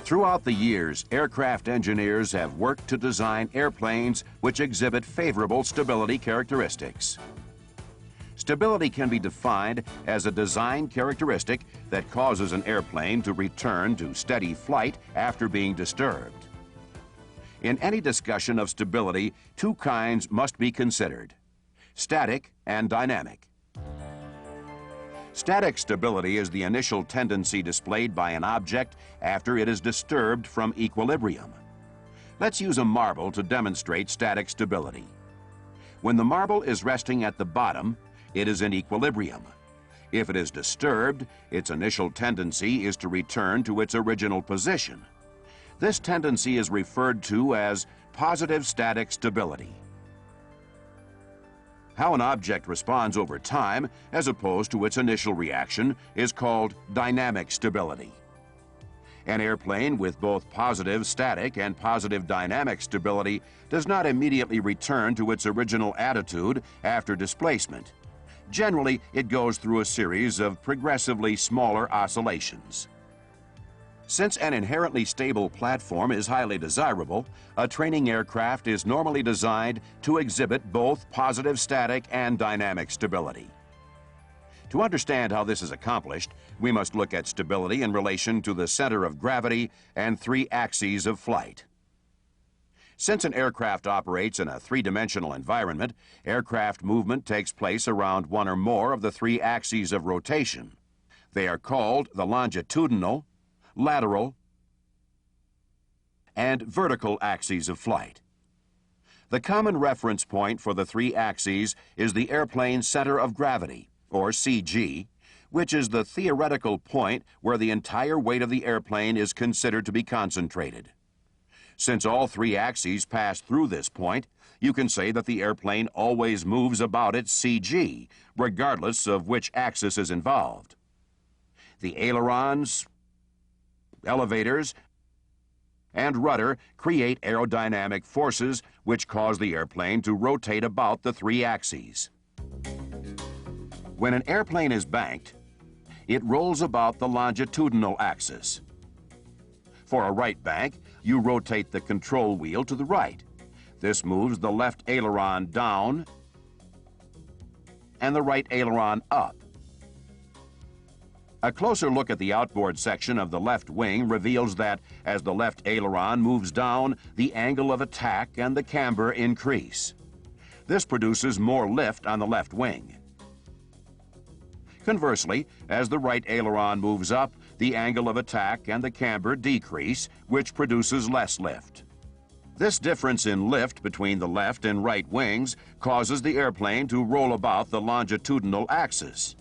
Throughout the years, aircraft engineers have worked to design airplanes which exhibit favorable stability characteristics. Stability can be defined as a design characteristic that causes an airplane to return to steady flight after being disturbed. In any discussion of stability, two kinds must be considered: static and dynamic. Static stability is the initial tendency displayed by an object after it is disturbed from equilibrium. Let's use a marble to demonstrate static stability. When the marble is resting at the bottom, it is in equilibrium. If it is disturbed, its initial tendency is to return to its original position. This tendency is referred to as positive static stability. How an object responds over time, as opposed to its initial reaction, is called dynamic stability. An airplane with both positive static and positive dynamic stability does not immediately return to its original attitude after displacement. Generally, it goes through a series of progressively smaller oscillations. Since an inherently stable platform is highly desirable, a training aircraft is normally designed to exhibit both positive static and dynamic stability. To understand how this is accomplished, we must look at stability in relation to the center of gravity and three axes of flight. Since an aircraft operates in a three-dimensional environment, aircraft movement takes place around one or more of the three axes of rotation. They are called the longitudinal, lateral, and vertical axes of flight. The common reference point for the three axes is the airplane's center of gravity, or CG, which is the theoretical point where the entire weight of the airplane is considered to be concentrated. Since all three axes pass through this point, you can say that the airplane always moves about its CG, regardless of which axis is involved. The ailerons, elevators, and rudder create aerodynamic forces which cause the airplane to rotate about the three axes. When an airplane is banked, it rolls about the longitudinal axis. For a right bank, you rotate the control wheel to the right. This moves the left aileron down and the right aileron up. A closer look at the outboard section of the left wing reveals that as the left aileron moves down, the angle of attack and the camber increase. This produces more lift on the left wing. Conversely, as the right aileron moves up, the angle of attack and the camber decrease, which produces less lift. This difference in lift between the left and right wings causes the airplane to roll about the longitudinal axis.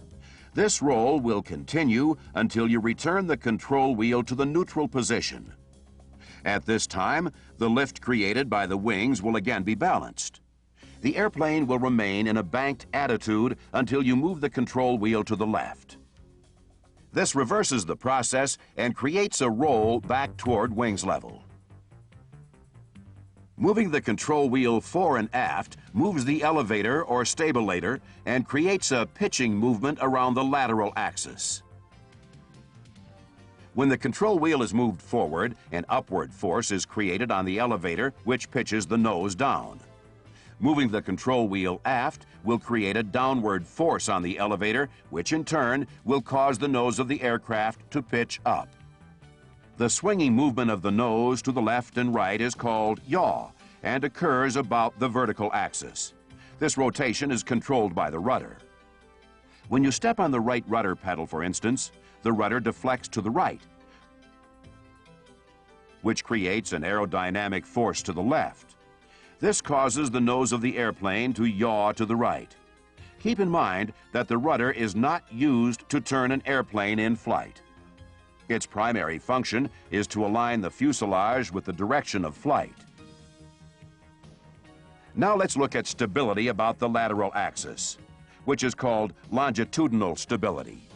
This roll will continue until you return the control wheel to the neutral position. At this time, the lift created by the wings will again be balanced. The airplane will remain in a banked attitude until you move the control wheel to the left. This reverses the process and creates a roll back toward wings level. Moving the control wheel fore and aft moves the elevator or stabilator and creates a pitching movement around the lateral axis. When the control wheel is moved forward, an upward force is created on the elevator, which pitches the nose down. Moving the control wheel aft will create a downward force on the elevator, which in turn will cause the nose of the aircraft to pitch up. The swinging movement of the nose to the left and right is called yaw and occurs about the vertical axis. This rotation is controlled by the rudder. When you step on the right rudder pedal, for instance, the rudder deflects to the right, which creates an aerodynamic force to the left. This causes the nose of the airplane to yaw to the right. Keep in mind that the rudder is not used to turn an airplane in flight. Its primary function is to align the fuselage with the direction of flight. Now let's look at stability about the lateral axis, which is called longitudinal stability.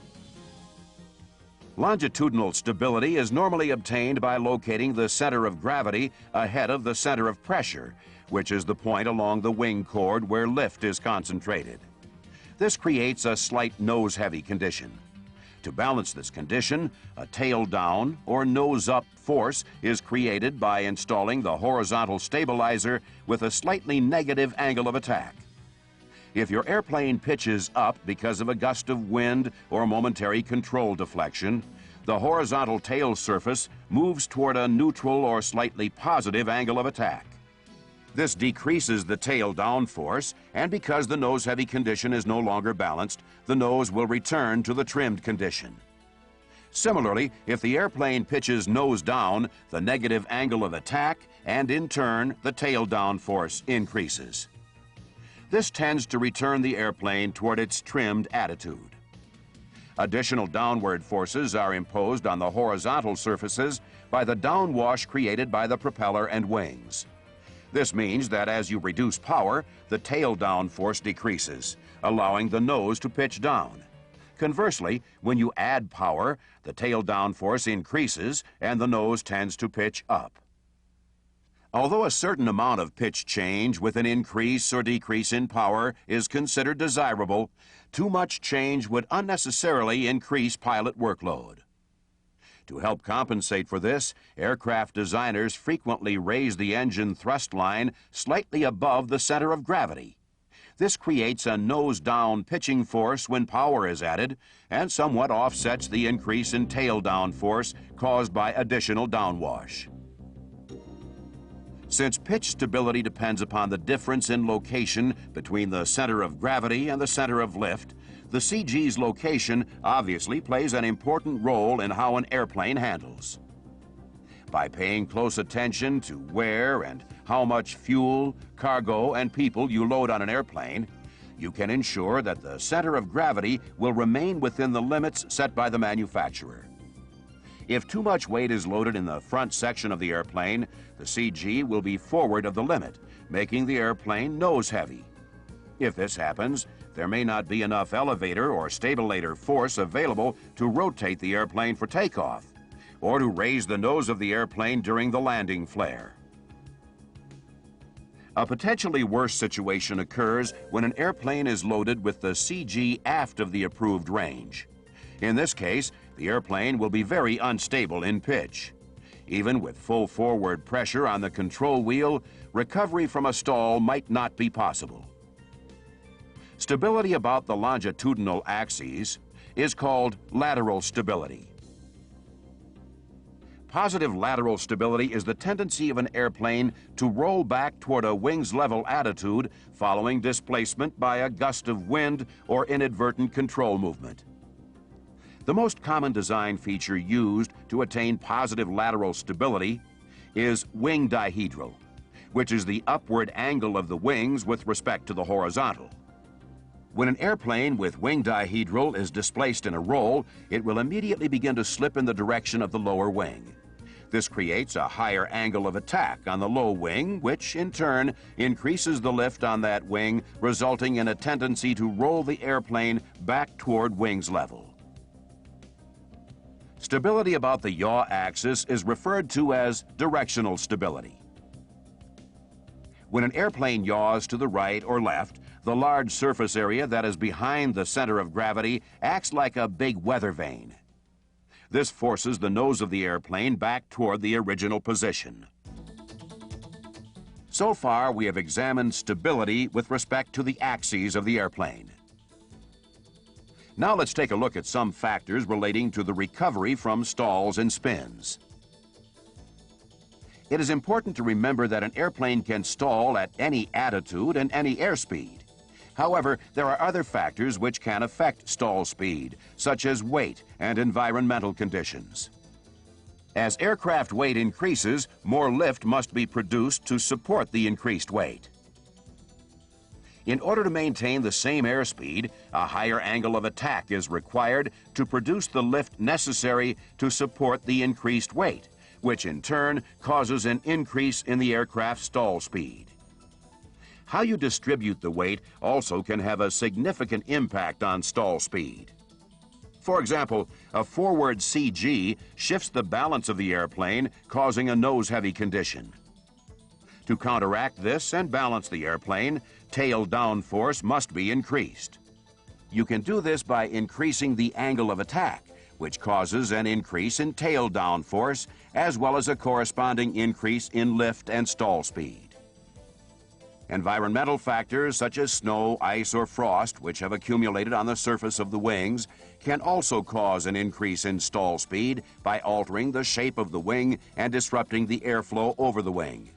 Longitudinal stability is normally obtained by locating the center of gravity ahead of the center of pressure, which is the point along the wing chord where lift is concentrated. This creates a slight nose-heavy condition. To balance this condition, a tail-down or nose-up force is created by installing the horizontal stabilizer with a slightly negative angle of attack. If your airplane pitches up because of a gust of wind or momentary control deflection, the horizontal tail surface moves toward a neutral or slightly positive angle of attack. This decreases the tail down force, and because the nose-heavy condition is no longer balanced, the nose will return to the trimmed condition. Similarly, if the airplane pitches nose down, the negative angle of attack, and in turn, the tail down force increases. This tends to return the airplane toward its trimmed attitude. Additional downward forces are imposed on the horizontal surfaces by the downwash created by the propeller and wings. This means that as you reduce power, the tail down force decreases, allowing the nose to pitch down. Conversely, when you add power, the tail down force increases and the nose tends to pitch up. Although a certain amount of pitch change with an increase or decrease in power is considered desirable, too much change would unnecessarily increase pilot workload. To help compensate for this, aircraft designers frequently raise the engine thrust line slightly above the center of gravity. This creates a nose-down pitching force when power is added and somewhat offsets the increase in tail-down force caused by additional downwash. Since pitch stability depends upon the difference in location between the center of gravity and the center of lift, the CG's location obviously plays an important role in how an airplane handles. By paying close attention to where and how much fuel, cargo, and people you load on an airplane, you can ensure that the center of gravity will remain within the limits set by the manufacturer. If too much weight is loaded in the front section of the airplane, the CG will be forward of the limit, making the airplane nose-heavy. If this happens, there may not be enough elevator or stabilator force available to rotate the airplane for takeoff, or to raise the nose of the airplane during the landing flare. A potentially worse situation occurs when an airplane is loaded with the CG aft of the approved range. In this case, the airplane will be very unstable in pitch. Even with full forward pressure on the control wheel, recovery from a stall might not be possible. Stability about the longitudinal axes is called lateral stability. Positive lateral stability is the tendency of an airplane to roll back toward a wings level attitude following displacement by a gust of wind or inadvertent control movement. The most common design feature used to attain positive lateral stability is wing dihedral, which is the upward angle of the wings with respect to the horizontal. When an airplane with wing dihedral is displaced in a roll, it will immediately begin to slip in the direction of the lower wing. This creates a higher angle of attack on the low wing, which in turn increases the lift on that wing, resulting in a tendency to roll the airplane back toward wings level. Stability about the yaw axis is referred to as directional stability. When an airplane yaws to the right or left, the large surface area that is behind the center of gravity acts like a big weather vane. This forces the nose of the airplane back toward the original position. So far, we have examined stability with respect to the axes of the airplane. Now let's take a look at some factors relating to the recovery from stalls and spins. It is important to remember that an airplane can stall at any attitude and any airspeed. However, there are other factors which can affect stall speed, such as weight and environmental conditions. As aircraft weight increases, more lift must be produced to support the increased weight. In order to maintain the same airspeed, a higher angle of attack is required to produce the lift necessary to support the increased weight, which in turn causes an increase in the aircraft's stall speed. How you distribute the weight also can have a significant impact on stall speed. For example, a forward CG shifts the balance of the airplane, causing a nose-heavy condition. To counteract this and balance the airplane, tail down force must be increased. You can do this by increasing the angle of attack, which causes an increase in tail down force, as well as a corresponding increase in lift and stall speed. Environmental factors such as snow, ice, or frost, which have accumulated on the surface of the wings, can also cause an increase in stall speed by altering the shape of the wing and disrupting the airflow over the wing.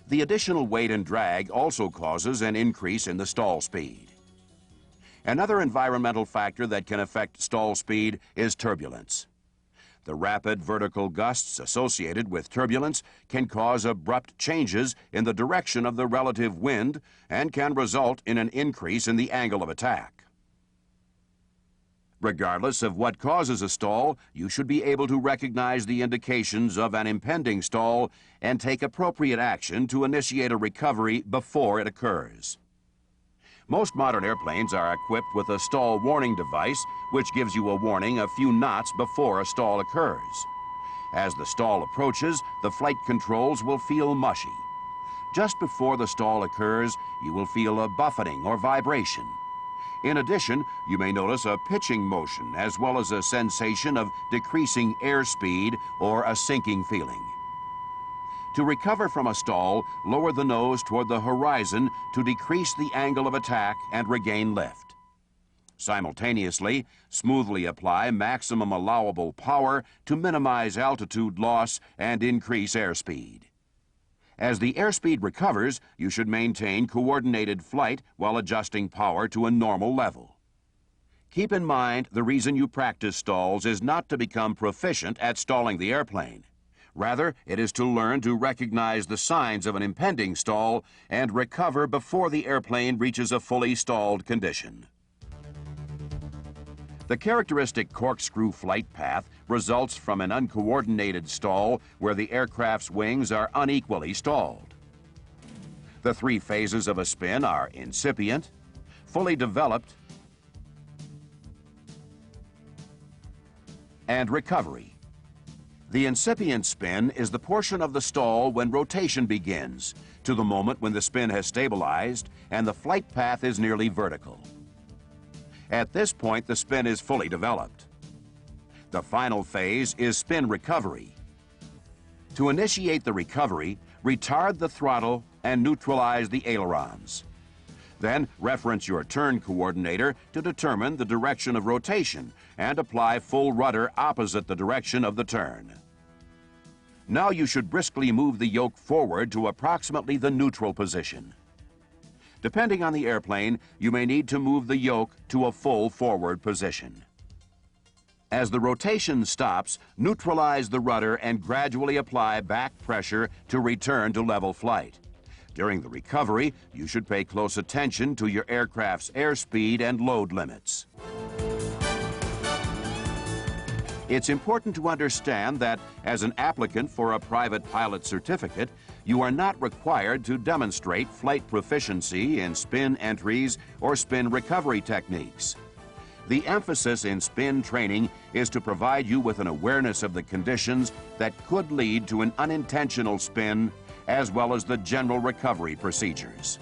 The additional weight and drag also causes an increase in the stall speed. Another environmental factor that can affect stall speed is turbulence. The rapid vertical gusts associated with turbulence can cause abrupt changes in the direction of the relative wind and can result in an increase in the angle of attack. Regardless of what causes a stall, you should be able to recognize the indications of an impending stall and take appropriate action to initiate a recovery before it occurs. Most modern airplanes are equipped with a stall warning device, which gives you a warning a few knots before a stall occurs. As the stall approaches, the flight controls will feel mushy. Just before the stall occurs, you will feel a buffeting or vibration. In addition, you may notice a pitching motion as well as a sensation of decreasing airspeed or a sinking feeling. To recover from a stall, lower the nose toward the horizon to decrease the angle of attack and regain lift. Simultaneously, smoothly apply maximum allowable power to minimize altitude loss and increase airspeed. As the airspeed recovers, you should maintain coordinated flight while adjusting power to a normal level. Keep in mind, the reason you practice stalls is not to become proficient at stalling the airplane. Rather, it is to learn to recognize the signs of an impending stall and recover before the airplane reaches a fully stalled condition. The characteristic corkscrew flight path results from an uncoordinated stall where the aircraft's wings are unequally stalled. The three phases of a spin are incipient, fully developed, and recovery. The incipient spin is the portion of the stall when rotation begins, to the moment when the spin has stabilized and the flight path is nearly vertical. At this point, the spin is fully developed. The final phase is spin recovery. To initiate the recovery, retard the throttle and neutralize the ailerons. Then reference your turn coordinator to determine the direction of rotation and apply full rudder opposite the direction of the turn. Now you should briskly move the yoke forward to approximately the neutral position. Depending on the airplane, you may need to move the yoke to a full forward position. As the rotation stops, neutralize the rudder and gradually apply back pressure to return to level flight. During the recovery, you should pay close attention to your aircraft's airspeed and load limits. It's important to understand that as an applicant for a private pilot certificate, you are not required to demonstrate flight proficiency in spin entries or spin recovery techniques. The emphasis in spin training is to provide you with an awareness of the conditions that could lead to an unintentional spin, as well as the general recovery procedures.